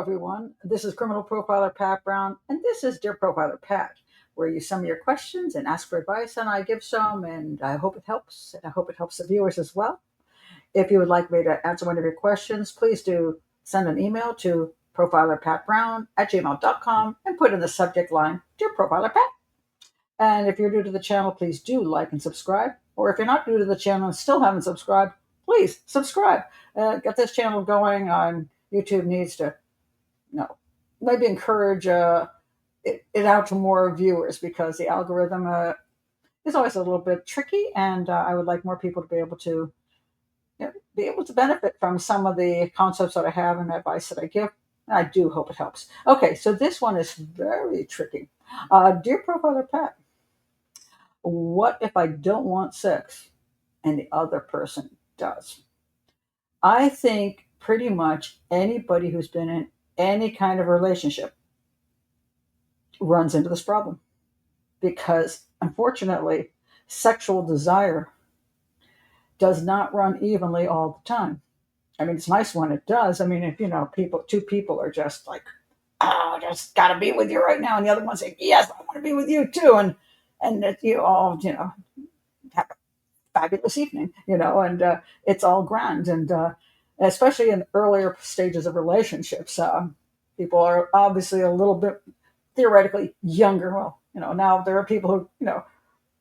everyone. This is Criminal Profiler Pat Brown, and this is Dear Profiler Pat, where you send me your questions and ask for advice, and I give some, and I hope it helps, and I hope it helps the viewers as well. If you would like me to answer one of your questions, please do send an email to profilerpatbrown@gmail.com and put in the subject line, Dear Profiler Pat. And if you're new to the channel, please do like and subscribe. Or if you're not new to the channel and still haven't subscribed, please subscribe. Get this channel going on YouTube needs to, maybe encourage it out to more viewers because the algorithm is always a little bit tricky, and I would like more people to be able to be able to benefit from some of the concepts that I have and advice that I give. And I do hope it helps. Okay, so this one is very tricky. Dear Profiler Pat, what if I don't want sex and the other person does? I think pretty much anybody who's been in any kind of relationship runs into this problem because, unfortunately, sexual desire does not run evenly all the time. I mean, it's nice when it does. I mean, if two people are just like, "Oh, I just got to be with you right now," and the other one saying, "Yes, I want to be with you too," and that you all have a fabulous evening, and it's all grand, and especially in earlier stages of relationships, people are obviously a little bit theoretically younger. Well, now there are people who,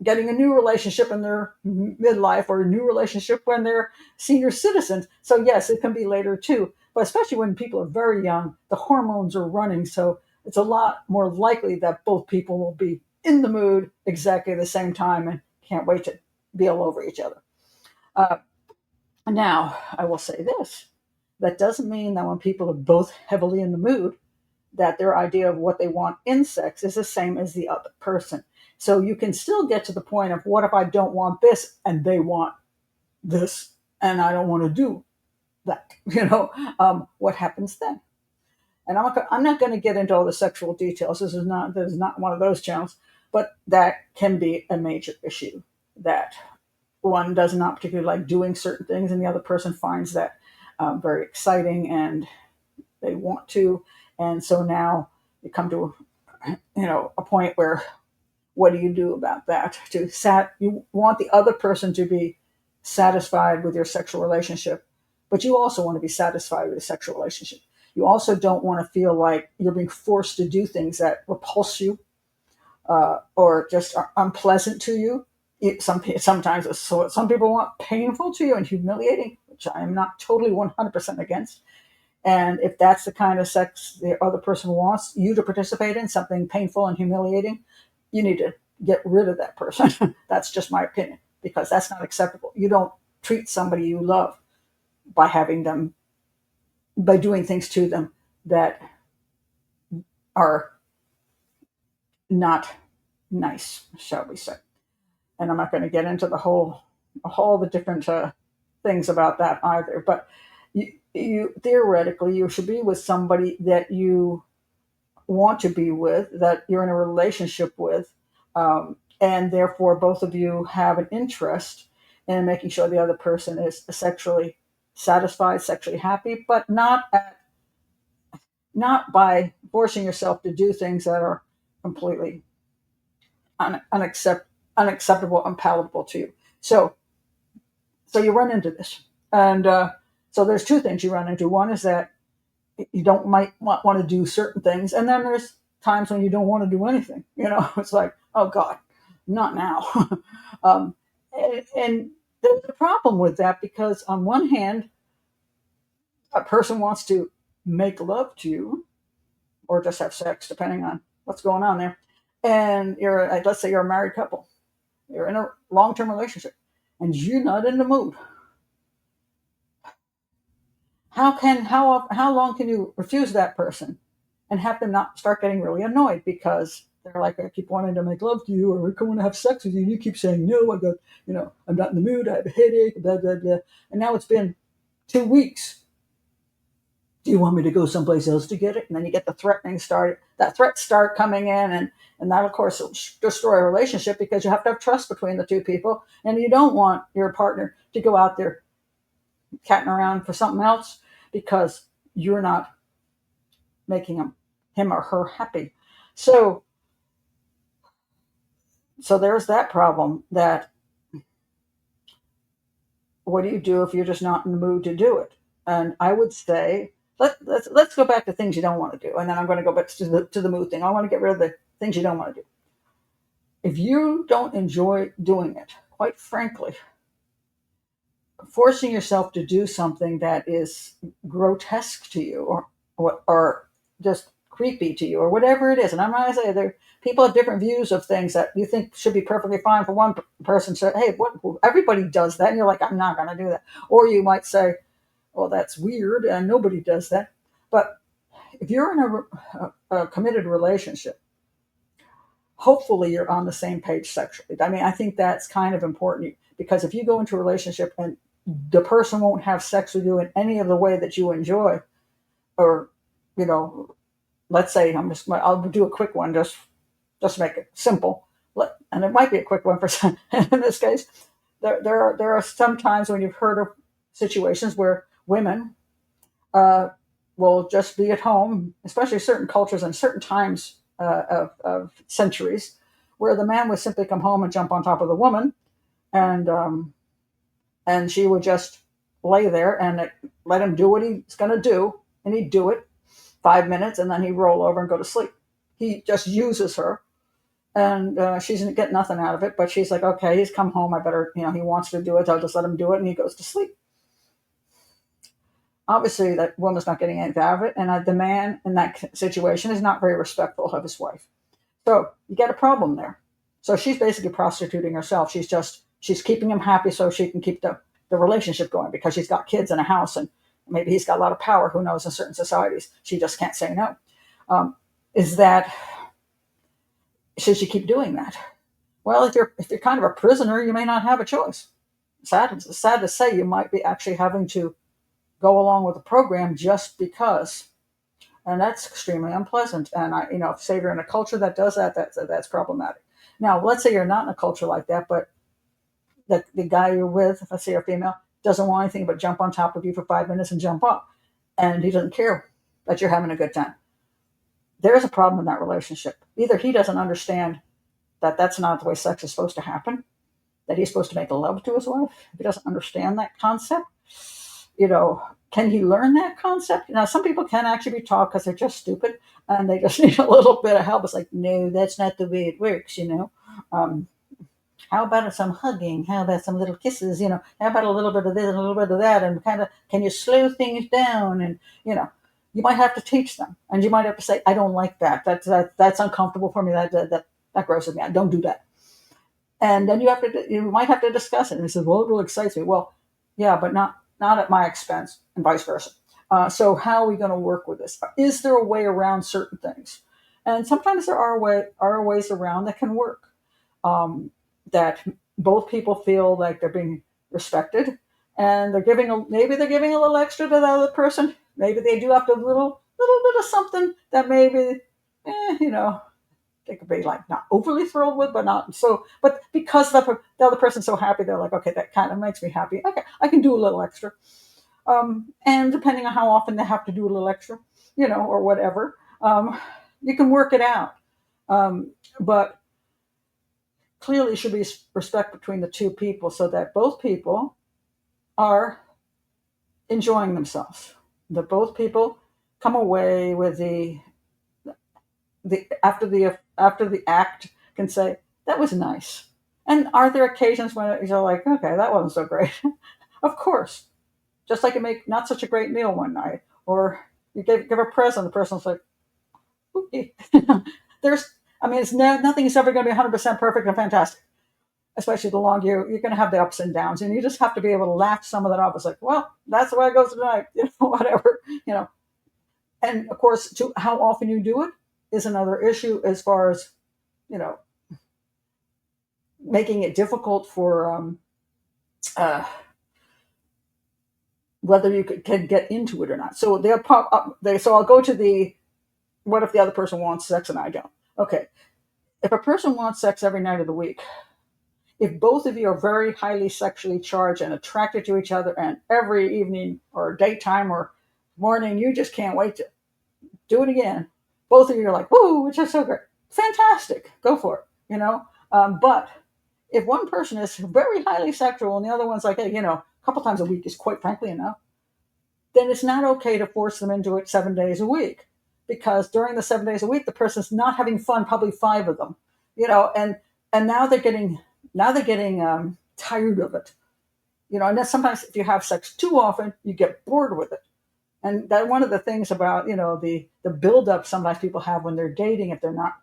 getting a new relationship in their midlife or a new relationship when they're senior citizens. So yes, it can be later too, but especially when people are very young, the hormones are running. So it's a lot more likely that both people will be in the mood exactly the same time and can't wait to be all over each other. Uh, Now, I will say this. That doesn't mean that when people are both heavily in the mood, that their idea of what they want in sex is the same as the other person. So you can still get to the point of, what if I don't want this and they want this and I don't want to do that? What happens then? And I'm not going to get into all the sexual details. This is not one of those channels, but that can be a major issue, that one does not particularly like doing certain things and the other person finds that very exciting and they want to. And so now you come to a point where, what do you do about that? You want the other person to be satisfied with your sexual relationship, but you also want to be satisfied with a sexual relationship. You also don't want to feel like you're being forced to do things that repulse you or just are unpleasant to you. Sometimes some people want painful to you and humiliating, which I am not totally 100% against. And if that's the kind of sex the other person wants you to participate in, something painful and humiliating, you need to get rid of that person. That's just my opinion, because that's not acceptable. You don't treat somebody you love by doing things to them that are not nice, shall we say. And I'm not going to get into all the different things about that either. But you theoretically, you should be with somebody that you want to be with, that you're in a relationship with, and therefore both of you have an interest in making sure the other person is sexually satisfied, sexually happy, but not by forcing yourself to do things that are completely unacceptable, unpalatable to you. So you run into this, and so there's two things you run into. One is that you might want to do certain things, and then there's times when you don't want to do anything. It's like, oh God, not now. And there's a problem with that, because on one hand, a person wants to make love to you or just have sex, depending on what's going on there. And let's say you're a married couple, you're in a long-term relationship, and you're not in the mood. How long can you refuse that person and have them not start getting really annoyed because they're like, I keep wanting to make love to you, or I want to have sex with you, and you keep saying no. I'm not in the mood. I have a headache. Blah blah blah. And now it's been 2 weeks. Do you want me to go someplace else to get it? And then you get the threatening start. That threat start coming in, and that of course will destroy a relationship, because you have to have trust between the two people, and you don't want your partner to go out there catting around for something else because you're not making him or her happy. So so there's that problem. That what do you do if you're just not in the mood to do it? And I would say let's go back to things you don't want to do, and then I'm going to go back to the mood thing. I want to get rid of the things you don't want to do. If you don't enjoy doing it, quite frankly, forcing yourself to do something that is grotesque to you, or just creepy to you, or whatever it is. And I'm not going to say there people have different views of things that you think should be perfectly fine for one person. So hey, what everybody does that, and you're like, I'm not going to do that. Or you might say, well, that's weird, and nobody does that. But if you're in a committed relationship, hopefully you're on the same page sexually. I mean, I think that's kind of important, because if you go into a relationship and the person won't have sex with you in any of the way that you enjoy, or, you know, let's say I'll do a quick one, just make it simple. And it might be a quick one for some, in this case. There are some times when you've heard of situations where women will just be at home, especially certain cultures and certain times of centuries, where the man would simply come home and jump on top of the woman, and and she would just lay there and let him do what he's going to do, and he'd do it 5 minutes, and then he'd roll over and go to sleep. He just uses her, and she doesn't get nothing out of it, but she's like, okay, he's come home, I better, he wants to do it, I'll just let him do it, and he goes to sleep. Obviously, that woman's not getting anything out of it, and the man in that situation is not very respectful of his wife. So you get a problem there. So she's basically prostituting herself. She's keeping him happy so she can keep the relationship going, because she's got kids and a house, and maybe he's got a lot of power. Who knows? In certain societies, she just can't say no. Is that Should she keep doing that? Well, if you're kind of a prisoner, you may not have a choice. Sad to say, you might be actually having to go along with the program just because, and that's extremely unpleasant. And say you're in a culture that does that, that's problematic. Now, let's say you're not in a culture like that, but the guy you're with, let's say you're female, doesn't want anything but jump on top of you for 5 minutes and jump up, and he doesn't care that you're having a good time. There's a problem in that relationship. Either he doesn't understand that that's not the way sex is supposed to happen, that he's supposed to make love to his wife. If he doesn't understand that concept, can he learn that concept? Now, some people can actually be taught because they're just stupid and they just need a little bit of help. It's like, no, that's not the way it works. How about some hugging? How about some little kisses? How about a little bit of this and a little bit of that? And kind of, can you slow things down? And, you might have to teach them. And you might have to say, I don't like that. That's uncomfortable for me. That grosses me out. Don't do that. And then you might have to discuss it. And he says, well, it really excites me. Well, yeah, but not at my expense, and vice versa. So how are we going to work with this? Is there a way around certain things? And sometimes there are ways around that can work. That both people feel like they're being respected, and maybe they're giving a little extra to the other person. Maybe they do have to little bit of something that maybe, they could be like not overly thrilled with, but not so. But because the other person's so happy, they're like, okay, that kind of makes me happy. Okay, I can do a little extra. And depending on how often they have to do a little extra, or whatever, you can work it out. But clearly, should be respect between the two people, so that both people are enjoying themselves. That both people come away with the after the act can say, that was nice. And are there occasions when you're like, okay, that wasn't so great? Of course. Just like you make not such a great meal one night, or you give a present, the person's like, okay. Nothing is ever going to be 100% perfect and fantastic. Especially the longer you're going to have the ups and downs, and you just have to be able to laugh some of that off. It's like, well, that's the way it goes tonight, whatever, And of course, how often you do it is another issue, as far as, making it difficult for whether you can get into it or not. So they'll pop up. So I'll go to the, what if the other person wants sex and I don't? Okay, if a person wants sex every night of the week, if both of you are very highly sexually charged and attracted to each other, and every evening or daytime or morning, you just can't wait do it again. Both of you are like, woo, it's just so great. Fantastic. Go for it, But if one person is very highly sexual and the other one's like, hey, a couple times a week is quite frankly enough, then it's not okay to force them into it 7 days a week, because during the 7 days a week, the person's not having fun, probably five of them, and now they're getting tired of it, and then sometimes if you have sex too often, you get bored with it. And that one of the things about the buildup sometimes people have when they're dating, if they're not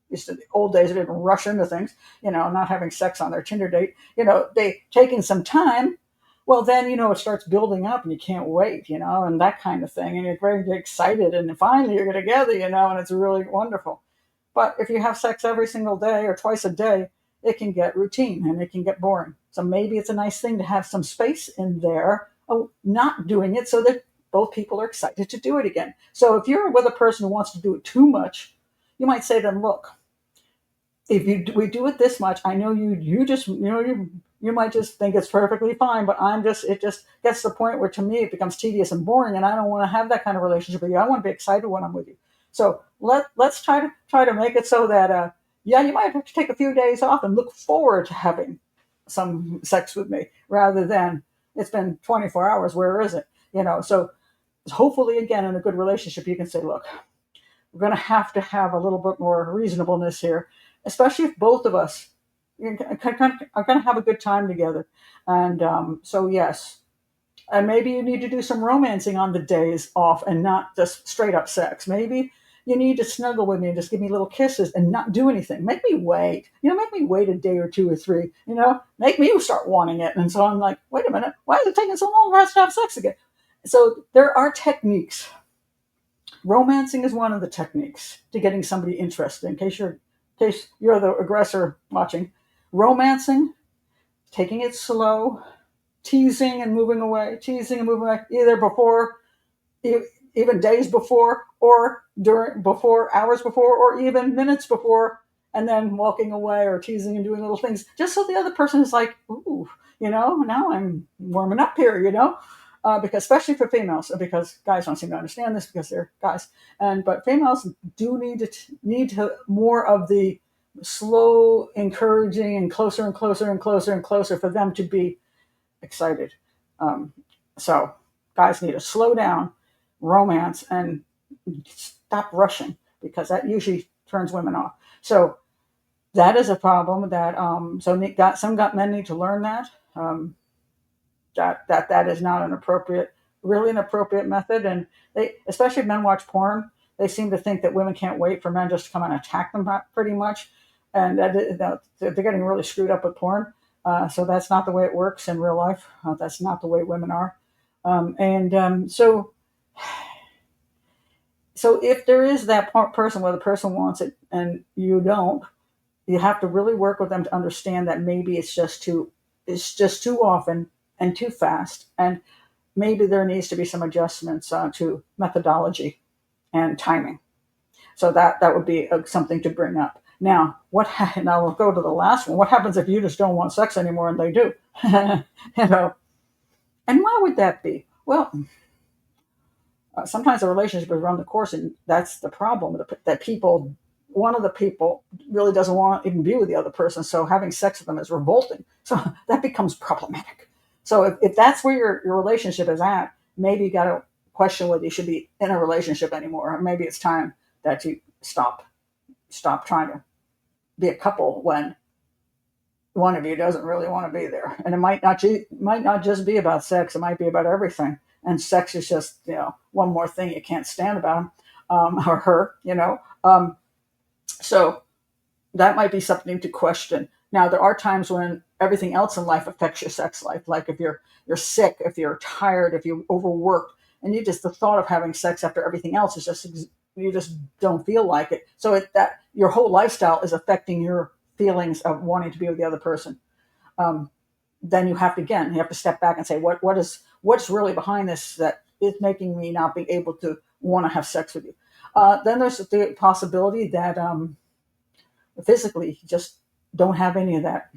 used to the old days, they didn't rush into things, not having sex on their Tinder date, they taking some time. Well, then it starts building up, and you can't wait, and that kind of thing, and you're very excited, and finally you're together, and it's really wonderful. But if you have sex every single day or twice a day, it can get routine and it can get boring. So maybe it's a nice thing to have some space in there of not doing it so that both people are excited to do it again. So if you're with a person who wants to do it too much, you might say to them, look, if we do it this much, I know you just you might just think it's perfectly fine, but it just gets to the point where to me it becomes tedious and boring, and I don't want to have that kind of relationship with you. I want to be excited when I'm with you. So let's try to make it so that yeah, you might have to take a few days off and look forward to having some sex with me, rather than it's been 24 hours. Where is it? So hopefully, again, in a good relationship, you can say, look, we're going to have a little bit more reasonableness here, especially if both of us are going to have a good time together. And so, yes. And maybe you need to do some romancing on the days off and not just straight up sex. Maybe you need to snuggle with me and just give me little kisses and not do anything. Make me wait. Make me wait a day or two or three. Make me start wanting it. And so I'm like, wait a minute, why is it taking so long for us to have sex again? So there are techniques. Romancing is one of the techniques to getting somebody interested. In case you're the aggressor watching, romancing, taking it slow, teasing and moving away, either before, even days before, or before, hours before, or even minutes before, and then walking away or teasing and doing little things, just so the other person is like, ooh, now I'm warming up here, because especially for females, because guys don't seem to understand this because they're guys, but females do need to more of the slow encouraging and closer and closer and closer and closer for them to be excited. Um, so guys need to slow down, romance, and stop rushing, because that usually turns women off. So that is a problem that some men need to learn that. That is not really an appropriate method. And they, especially if men watch porn, they seem to think that women can't wait for men just to come and attack them pretty much. And they're getting really screwed up with porn. So that's not the way it works in real life. That's not the way women are. So if there is that person where the person wants it and you don't, you have to really work with them to understand that maybe it's just too often and too fast, and maybe there needs to be some adjustments to methodology and timing. So that would be something to bring up. Now, now we'll go to the last one. What happens if you just don't want sex anymore and they do? you know, and why would that be? Well, sometimes a relationship is run the course, and that's the problem. That one of the people really doesn't want to even be with the other person, so having sex with them is revolting. So that becomes problematic. So if that's where your relationship is at, maybe you got to question whether you should be in a relationship anymore. Or maybe it's time that you stop trying to be a couple when one of you doesn't really want to be there. And it might not just be about sex. It might be about everything. And sex is just one more thing you can't stand about him or her. So that might be something to question. Now, there are times when everything else in life affects your sex life. Like if you're sick, if you're tired, if you're overworked, and the thought of having sex after everything else is you just don't feel like it. So that your whole lifestyle is affecting your feelings of wanting to be with the other person. Then you have to step back and say, what's really behind this that is making me not be able to want to have sex with you. Then there's the possibility that physically you just don't have any of that.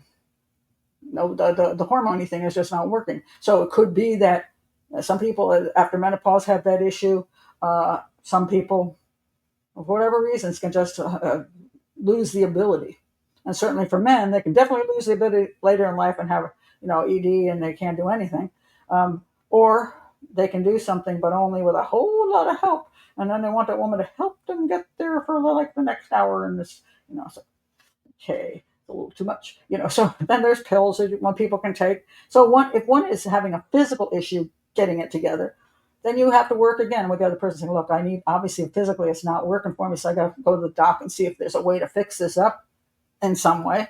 No, the hormone thing is just not working. So it could be that some people after menopause have that issue. Some people for whatever reasons, can just lose the ability. And certainly for men, they can definitely lose the ability later in life and have, ED, and they can't do anything. Or they can do something, but only with a whole lot of help. And then they want that woman to help them get there for like the next hour in this, so, okay, a little too much, So then there's pills that one people can take. So if one is having a physical issue getting it together, then you have to work again with the other person saying, look, I need, obviously physically it's not working for me, so I got to go to the doc and see if there's a way to fix this up in some way.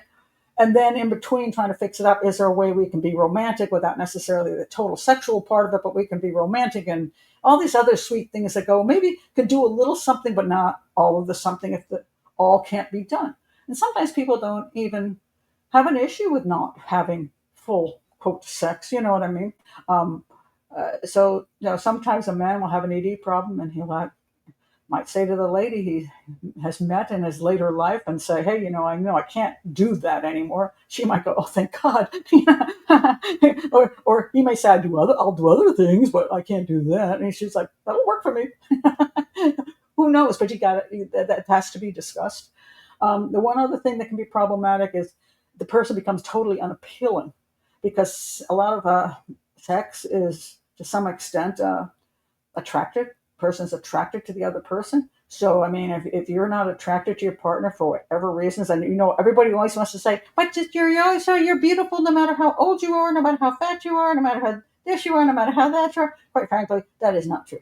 And then in between trying to fix it up, is there a way we can be romantic without necessarily the total sexual part of it, but we can be romantic and all these other sweet things that go, maybe could do a little something, but not all of the something if the all can't be done. And sometimes people don't even have an issue with not having full quote sex. You know what I mean? Um, so sometimes a man will have an ED problem, and he'll might say to the lady he has met in his later life and say, hey, I know I can't do that anymore. She might go, oh, thank God. or he may say, I'll do other things, but I can't do that. And she's like, that'll work for me. Who knows? But that has to be discussed. The one other thing that can be problematic is the person becomes totally unappealing, because a lot of sex is to some extent attracted. Person's attracted to the other person. So I mean, if you're not attracted to your partner for whatever reasons, and everybody always wants to say, but you're beautiful no matter how old you are, no matter how fat you are, no matter how this you are, no matter how that you are. Quite frankly, that is not true.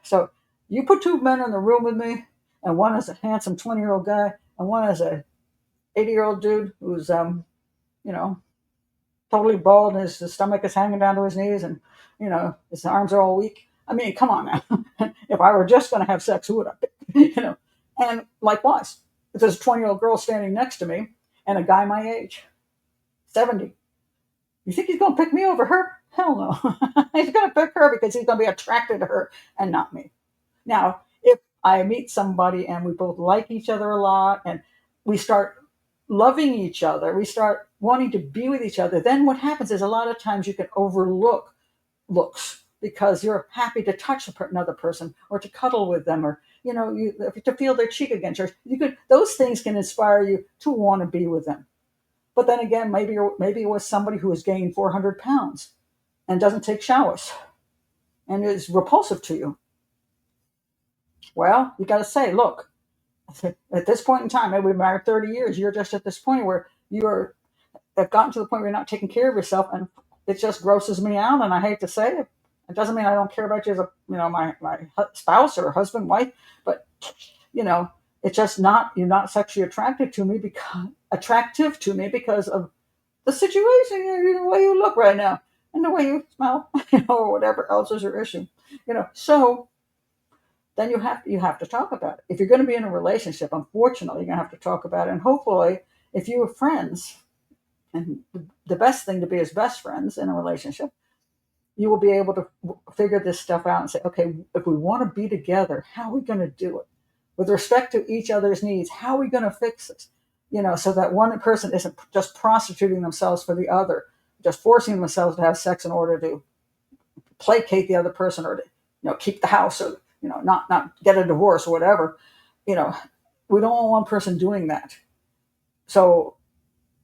So you put two men in the room with me, and one is a handsome 20-year-old guy, and one is a 80-year-old dude who's you know totally bald, and his stomach is hanging down to his knees, and his arms are all weak. I mean, come on now. If I were just going to have sex, who would I pick? And likewise, if there's a 20-year-old girl standing next to me and a guy my age, 70, you think he's going to pick me over her? Hell no. He's going to pick her because he's going to be attracted to her and not me. Now, if I meet somebody and we both like each other a lot and we start loving each other, we start wanting to be with each other, then what happens is a lot of times you can overlook looks because you're happy to touch another person or to cuddle with them, or to feel their cheek against yours. Those things can inspire you to want to be with them. But then again, maybe it was somebody who has gained 400 pounds and doesn't take showers and is repulsive to you. Well, you got to say, look, at this point in time, maybe we've been married 30 years, you're just at this point where have gotten to the point where you're not taking care of yourself, and it just grosses me out. And I hate to say it. It doesn't mean I don't care about you as my spouse or husband, wife, but it's just you're not sexually attracted to me because of the situation, the way you look right now and the way you smell, or whatever else is your issue, So then you have to talk about it. If you're going to be in a relationship, unfortunately, you're going to have to talk about it. And hopefully, if you have friends, and the best thing to be is best friends in a relationship, you will be able to figure this stuff out and say, okay, if we want to be together, how are we going to do it? With respect to each other's needs, how are we going to fix this? So that one person isn't just prostituting themselves for the other, just forcing themselves to have sex in order to placate the other person, or to keep the house, or not get a divorce or whatever. We don't want one person doing that. So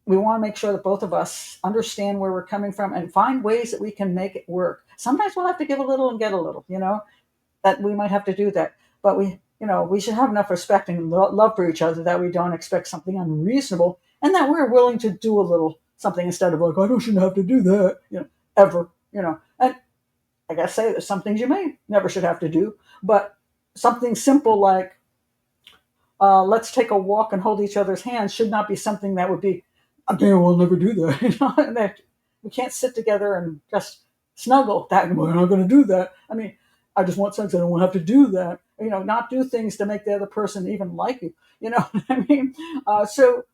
we want to make sure that both of us understand where we're coming from and find ways that we can make it work. Sometimes we'll have to give a little and get a little, that we might have to do that. But we should have enough respect and love for each other that we don't expect something unreasonable, and that we're willing to do a little something instead of like, I shouldn't have to do that, ever, And I gotta say, there's some things you may never should have to do, but something simple like, let's take a walk and hold each other's hands should not be something that would be, okay, we'll never do that. And that we can't sit together and just snuggle. That we're not going to do that. I mean, I just want sex. I don't want to have to do that. Not do things to make the other person even like you. You know what I mean? So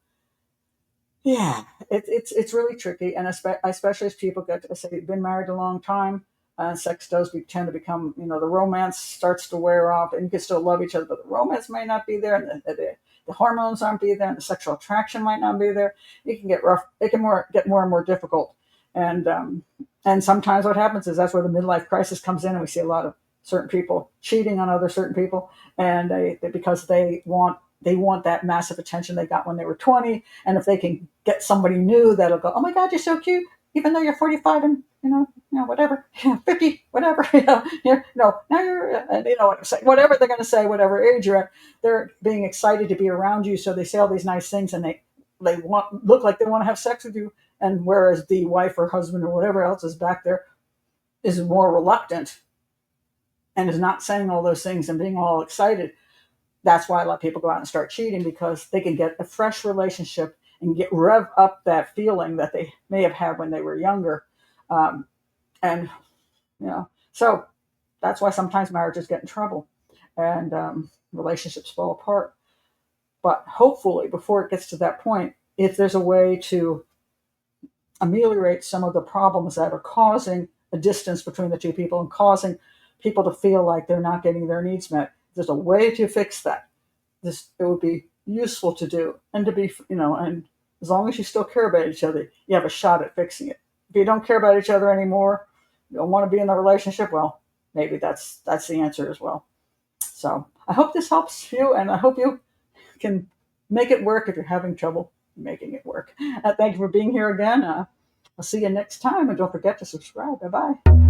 yeah, it's really tricky, and especially as people get to say been married a long time. Sex does tend to become, the romance starts to wear off, and you can still love each other, but the romance may not be there, and the hormones aren't be there, and the sexual attraction might not be there. It can get rough. It can get more and more difficult, and sometimes what happens is that's where the midlife crisis comes in, and we see a lot of certain people cheating on other certain people, and because they want that massive attention they got when they were 20, and if they can get somebody new that'll go, oh my God, you're so cute, even though you're 45 and whatever, 50, whatever, no, now you're, you know what I'm saying, whatever they're going to say, whatever age you're at, they're being excited to be around you, so they say all these nice things, and they want look like they want to have sex with you, and whereas the wife or husband or whatever else is back there is more reluctant and is not saying all those things and being all excited. That's why a lot of people go out and start cheating, because they can get a fresh relationship and get rev up that feeling that they may have had when they were younger. And so that's why sometimes marriages get in trouble, and relationships fall apart. But hopefully, before it gets to that point, if there's a way to ameliorate some of the problems that are causing a distance between the two people and causing people to feel like they're not getting their needs met, if there's a way to fix that, it would be useful to do, and to be, and as long as you still care about each other, you have a shot at fixing it. If you don't care about each other anymore, you don't want to be in the relationship, well, maybe that's the answer as well. So I hope this helps you, and I hope you can make it work if you're having trouble making it work. Thank you for being here again. I'll see you next time, and don't forget to subscribe. Bye bye.